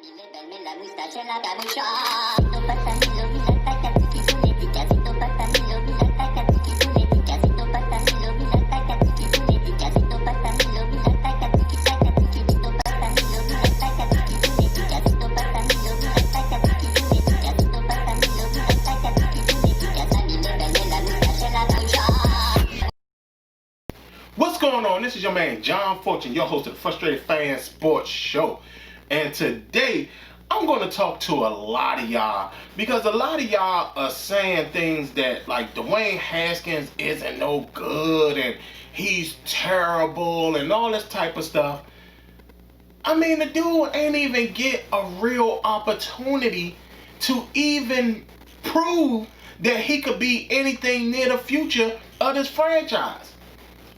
Dime la moustache en la camucha. Casito patanilo, mira tacachiquipuletica. Casito patanilo, mira tacachiquipuletica. Casito patanilo, mira tacachiquipuletica. Casito patanilo, mira tacachiquitacachiquito patanilo, mira tacachiquipuletica. Casito patanilo, mira tacachiquipuletica. Casito patanilo, mira tacachiquipuletica. Dime la moustache en la camucha. What's going on? This is your man John Fortune, your host of the Frustrated Fan Sports Show. And today, I'm going to talk to a lot of y'all because a lot of y'all are saying things that like Dwayne Haskins isn't no good and he's terrible and all this type of stuff. I mean, the dude ain't even get a real opportunity to even prove that he could be anything near the future of this franchise.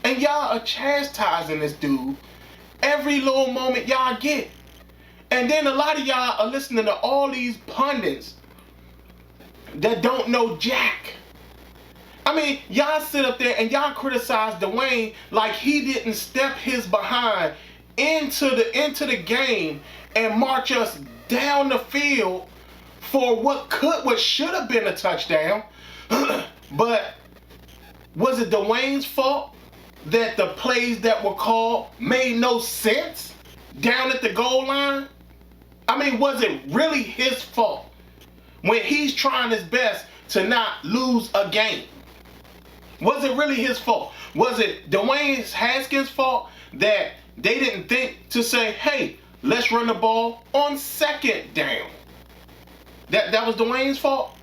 And y'all are chastising this dude every little moment y'all get. And then a lot of y'all are listening to all these pundits that don't know jack. I mean, y'all sit up there and y'all criticize Dwayne like he didn't step his behind into the game and march us down the field for what should have been a touchdown. But was it Dwayne's fault that the plays that were called made no sense down at the goal line? I mean, was it really his fault when he's trying his best to not lose a game? Was it really his fault? Was it Dwayne Haskins' fault that they didn't think to say, hey, let's run the ball on second down? That was Dwayne's fault?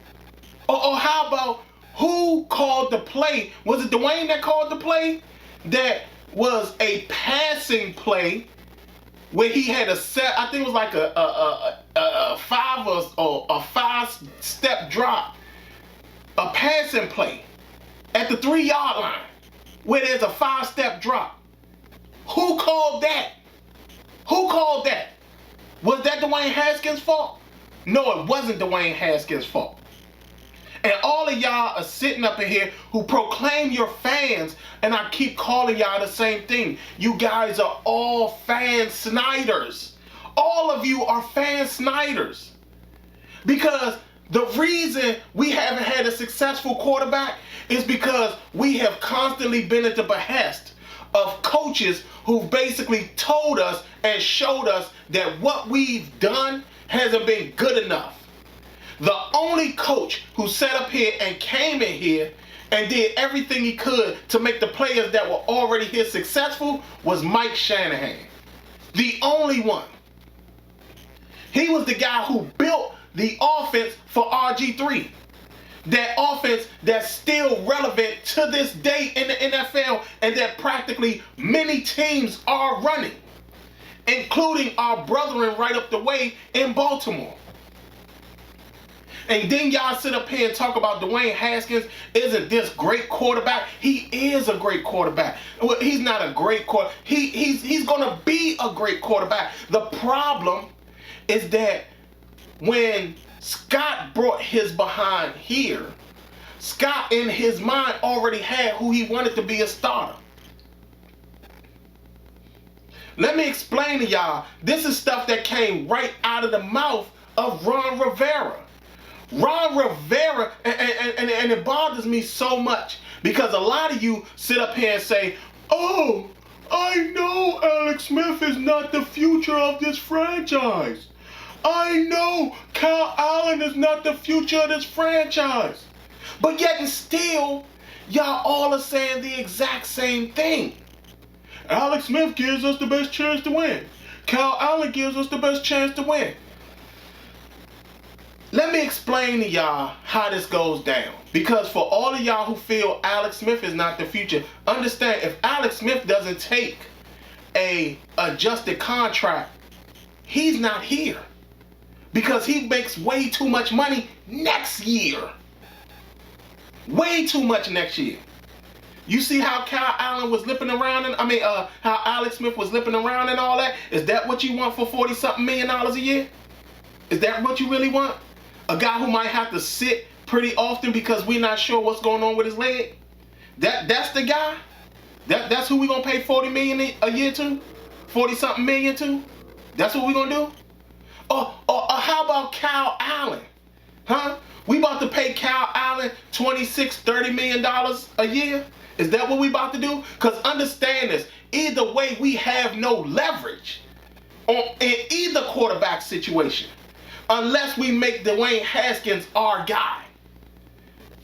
Or how about who called the play? Was it Dwayne that called the play that was a passing play where he had a set, I think it was like a five-step drop, a passing play at the 3-yard line where there's a 5-step drop? Who called that? Who called that? Was that Dwayne Haskins' fault? No, it wasn't Dwayne Haskins' fault. And all of y'all are sitting up in here who proclaim you're fans, and I keep calling y'all the same thing. You guys are all fan Snyders. All of you are fan Snyders. Because the reason we haven't had a successful quarterback is because we have constantly been at the behest of coaches who basically told us and showed us that what we've done hasn't been good enough. The only coach who sat up here and came in here and did everything he could to make the players that were already here successful was Mike Shanahan. The only one. He was the guy who built the offense for RG3. That offense that's still relevant to this day in the NFL and that practically many teams are running, including our brethren right up the way in Baltimore. And then y'all sit up here and talk about Dwayne Haskins isn't this great quarterback. He is a great quarterback. Well, he's not a great quarterback. He's going to be a great quarterback. The problem is that when Scott brought his behind here, Scott in his mind already had who he wanted to be a starter. Let me explain to y'all. This is stuff that came right out of the mouth of Ron Rivera. Ron Rivera, and it bothers me so much because a lot of you sit up here and say, oh, I know Alex Smith is not the future of this franchise. I know Kyle Allen is not the future of this franchise. But yet and still, y'all all are saying the exact same thing. Alex Smith gives us the best chance to win. Kyle Allen gives us the best chance to win. Let me explain to y'all how this goes down. Because for all of y'all who feel Alex Smith is not the future, understand if Alex Smith doesn't take a adjusted contract, he's not here. Because he makes way too much money next year. Way too much next year. You see how Kyle Allen was lipping around and how Alex Smith was lipping around and all that? Is that what you want for $40-something million a year? Is that what you really want? A guy who might have to sit pretty often because we're not sure what's going on with his leg? That's the guy? That's who we're going to pay $40 million a year to? $40-something million to? That's what we're going to do? Or how about Kyle Allen? Huh? We about to pay Kyle Allen $26-30 million a year? Is that what we about to do? Because understand this, either way we have no leverage in either quarterback situation unless we make Dwayne Haskins our guy.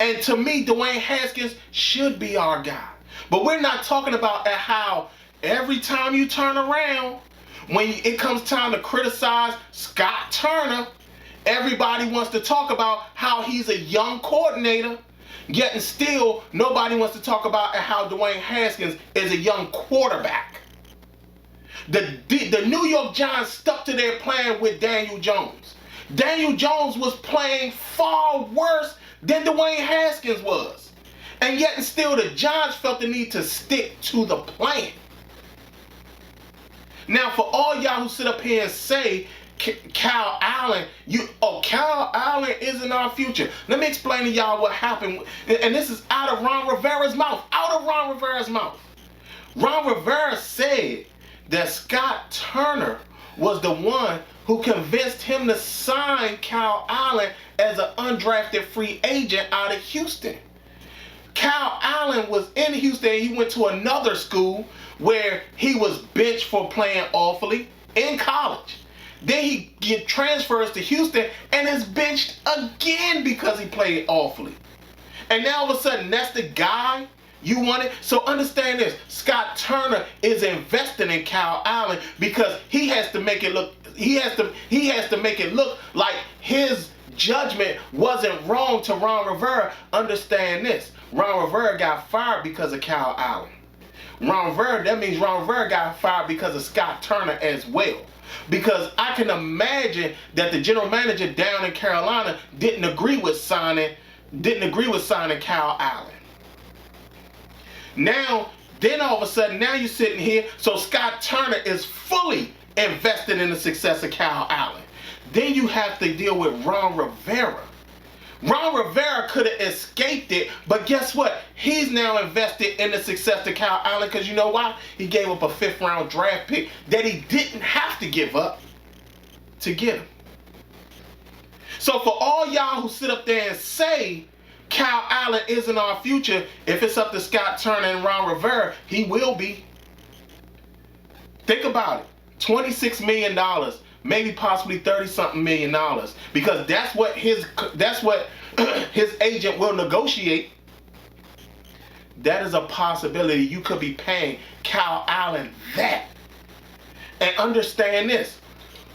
And to me, Dwayne Haskins should be our guy. But we're not talking about how every time you turn around, when it comes time to criticize Scott Turner, everybody wants to talk about how he's a young coordinator, yet and still nobody wants to talk about how Dwayne Haskins is a young quarterback. The New York Giants stuck to their plan with Daniel Jones. Daniel Jones was playing far worse than Dwayne Haskins was. And yet and still the Giants felt the need to stick to the plan. Now for all y'all who sit up here and say Kyle Allen, Kyle Allen isn't our future. Let me explain to y'all what happened. And this is out of Ron Rivera's mouth. Ron Rivera said that Scott Turner was the one who convinced him to sign Kyle Allen as an undrafted free agent out of Houston. Kyle Allen was in Houston. He went to another school where he was benched for playing awfully in college. Then he get transfers to Houston and is benched again because he played awfully. And now all of a sudden that's the guy you wanted. So understand this, Scott Turner is investing in Kyle Allen because he has to make it look like his judgment wasn't wrong to Ron Rivera. Understand this, Ron Rivera got fired because of Kyle Allen. That means Ron Rivera got fired because of Scott Turner as well. Because I can imagine that the general manager down in Carolina didn't agree with signing Kyle Allen. Then all of a sudden, now you're sitting here, so Scott Turner is fully invested in the success of Kyle Allen. Then you have to deal with Ron Rivera. Ron Rivera could have escaped it, but guess what? He's now invested in the success of Kyle Allen because you know why? He gave up a 5th round draft pick that he didn't have to give up to get him. So for all y'all who sit up there and say Kyle Allen isn't our future, if it's up to Scott Turner and Ron Rivera, he will be. Think about it. $26 million. Maybe possibly $30-something million, because that's what his agent will negotiate. That is a possibility. You could be paying Kyle Allen that. And understand this.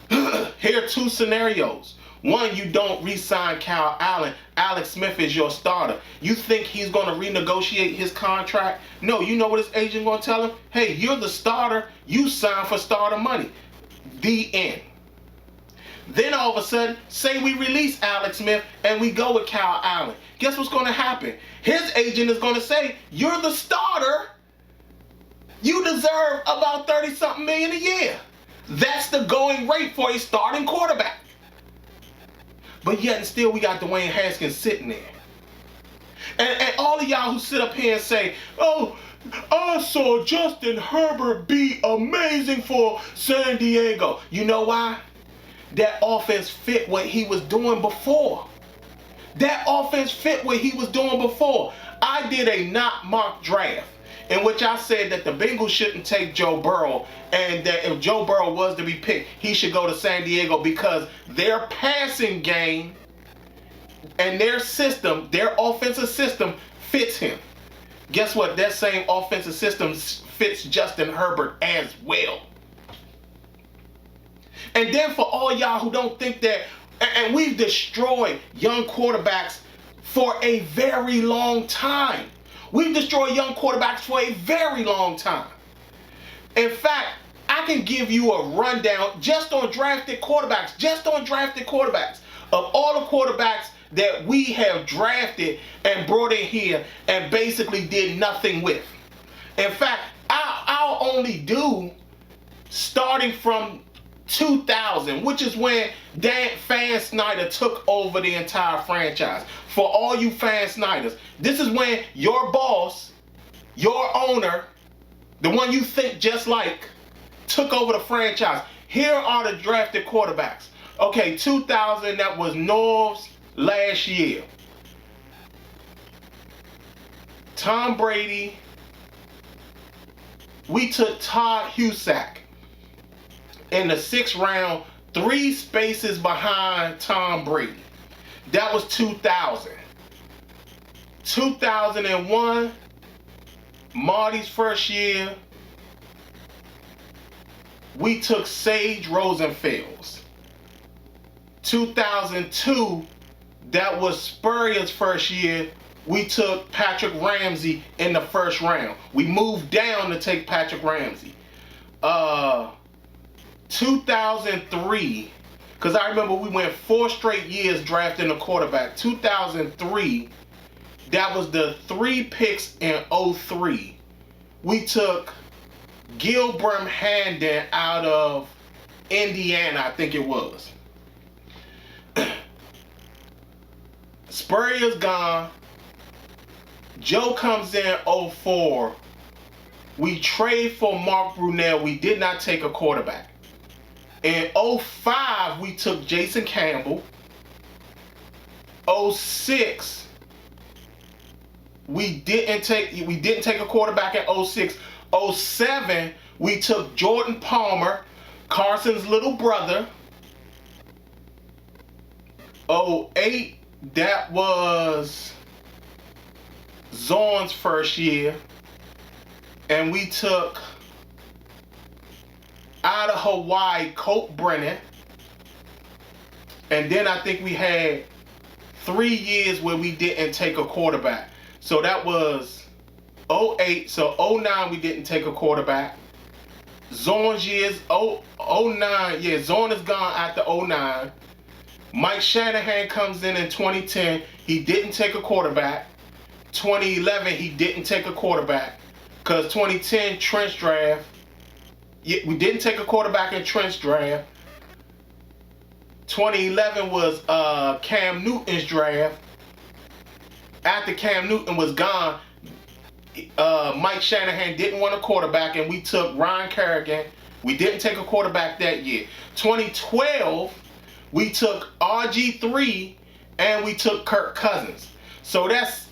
Here are 2 scenarios. One, you don't re-sign Kyle Allen. Alex Smith is your starter. You think he's going to renegotiate his contract? No, you know what his agent going to tell him? Hey, you're the starter. You sign for starter money. The end. Then all of a sudden, say we release Alex Smith and we go with Kyle Allen. Guess what's going to happen? His agent is going to say, you're the starter. You deserve about 30-something million a year. That's the going rate for a starting quarterback. But yet and still we got Dwayne Haskins sitting there. And all of y'all who sit up here and say, oh, I saw Justin Herbert be amazing for San Diego. You know why? That offense fit what he was doing before. I did a not mock draft in which I said that the Bengals shouldn't take Joe Burrow, and that if Joe Burrow was to be picked, he should go to San Diego because their passing game and their system, their offensive system fits him. Guess what? That same offensive system fits Justin Herbert as well. And then for all y'all who don't think that, and we've destroyed young quarterbacks for a very long time. In fact, I can give you a rundown just on drafted quarterbacks, of all the quarterbacks that we have drafted and brought in here and basically did nothing with. In fact, I'll only do starting from 2000, which is when Fan Snyder took over the entire franchise. For all you Fan Snyders, this is when your boss, your owner, the one you think just like, took over the franchise. Here are the drafted quarterbacks. Okay, 2000, that was Norv's last year. Tom Brady, we took Todd Husack in the 6th round, 3 spaces behind Tom Brady. That was 2000. 2001, Marty's first year, we took Sage Rosenfels. 2002, that was Spurrier's first year, we took Patrick Ramsey in the 1st round. We moved down to take Patrick Ramsey. 2003, because I remember we went 4 straight years drafting a quarterback. 2003, that was the 3 picks in 03. We took Gilbert Handon out of Indiana, I think it was. Spurrier's gone. Joe comes in 04. We trade for Mark Brunell. We did not take a quarterback. In 05, we took Jason Campbell. 06, we didn't take a quarterback at 06. 07, we took Jordan Palmer, Carson's little brother. 08, that was Zorn's first year. And we took out of Hawaii Colt Brennan. And then I think we had 3 years where we didn't take a quarterback. So that was 08. So 09 we didn't take a quarterback. Zorn's years, 09, yeah, Zorn is gone after 09. Mike Shanahan comes in 2010. He didn't take a quarterback. 2011, he didn't take a quarterback. Because 2010, trench draft. Yeah, we didn't take a quarterback in trench draft. 2011 was Cam Newton's draft. After Cam Newton was gone, Mike Shanahan didn't want a quarterback, and we took Ryan Kerrigan. We didn't take a quarterback that year. 2012, we took RG3, and we took Kirk Cousins. So that's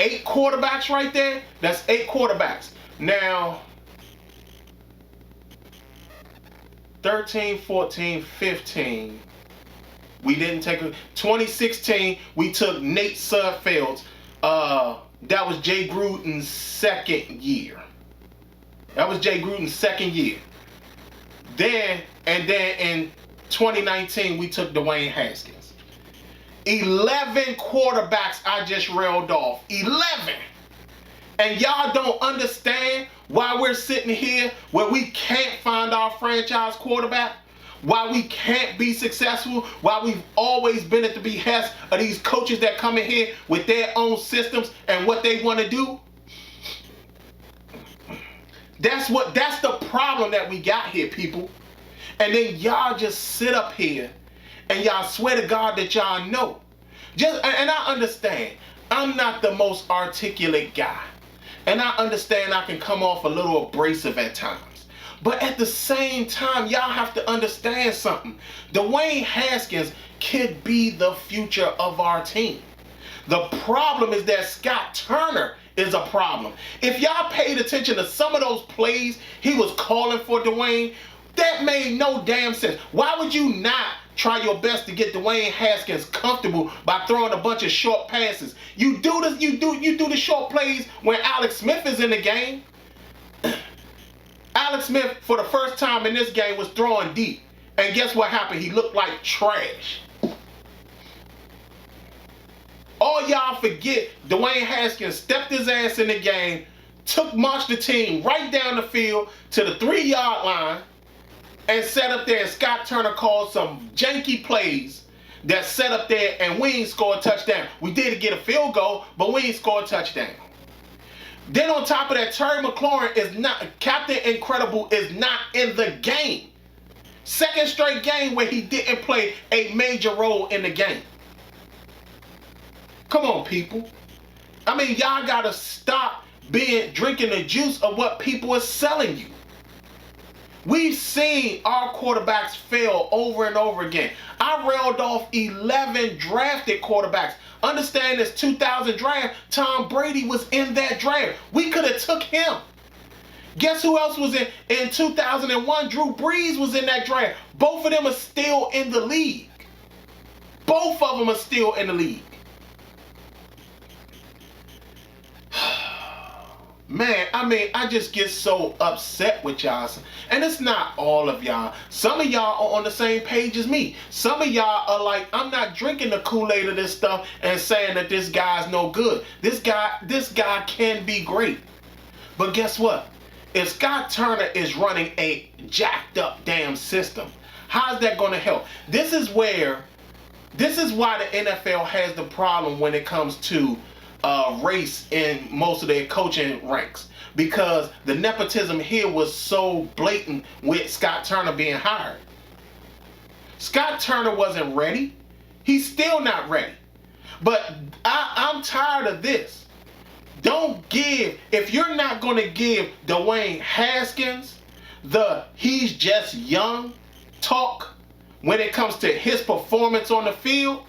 8 quarterbacks right there. That's 8 quarterbacks. Now, 13, 14, 15, we didn't take a... 2016, we took Nate Sudfeld. That was Jay Gruden's 2nd year. That was Jay Gruden's 2nd year. Then in 2019, we took Dwayne Haskins. 11 quarterbacks I just railed off. 11. And y'all don't understand why we're sitting here where we can't find our franchise quarterback, why we can't be successful, why we've always been at the behest of these coaches that come in here with their own systems and what they want to do. That's the problem that we got here, people. And then y'all just sit up here and y'all swear to God that y'all know. And I understand, I'm not the most articulate guy. And I understand I can come off a little abrasive at times. But at the same time, y'all have to understand something. Dwayne Haskins could be the future of our team. The problem is that Scott Turner is a problem. If y'all paid attention to some of those plays he was calling for Dwayne, that made no damn sense. Why would you not try your best to get Dwayne Haskins comfortable by throwing a bunch of short passes? You do this, you do the short plays when Alex Smith is in the game. Alex Smith, for the first time in this game, was throwing deep. And guess what happened? He looked like trash. All y'all forget, Dwayne Haskins stepped his ass in the game, marched the team right down the field to the 3-yard line, and sat up there, and Scott Turner called some janky plays that sat up there, and we ain't scored a touchdown. We did get a field goal, but we ain't scored a touchdown. Then on top of that, Terry McLaurin is not, Captain Incredible is not in the game. 2nd straight game where he didn't play a major role in the game. Come on, people. I mean, y'all gotta stop drinking the juice of what people are selling you. We've seen our quarterbacks fail over and over again. I railed off 11 drafted quarterbacks. Understand this 2000 draft, Tom Brady was in that draft. We could have took him. Guess who else was in 2001? Drew Brees was in that draft. Both of them are still in the league. Both of them are still in the league. Man, I just get so upset with y'all. And it's not all of y'all. Some of y'all are on the same page as me. Some of y'all are like, I'm not drinking the Kool-Aid of this stuff and saying that this guy's no good. This guy can be great. But guess what? If Scott Turner is running a jacked up damn system, how's that going to help? This is why the NFL has the problem when it comes to race in most of their coaching ranks, because the nepotism here was so blatant with Scott Turner being hired. Scott Turner wasn't ready. He's still not ready. But I'm tired of this. If you're not going to give Dwayne Haskins the he's just young talk when it comes to his performance on the field,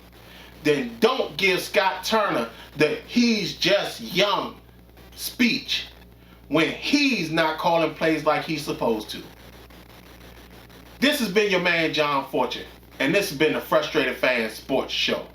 then don't give Scott Turner the he's just young speech when he's not calling plays like he's supposed to. This has been your man, John Fortune, and this has been the Frustrated Fan Sports Show.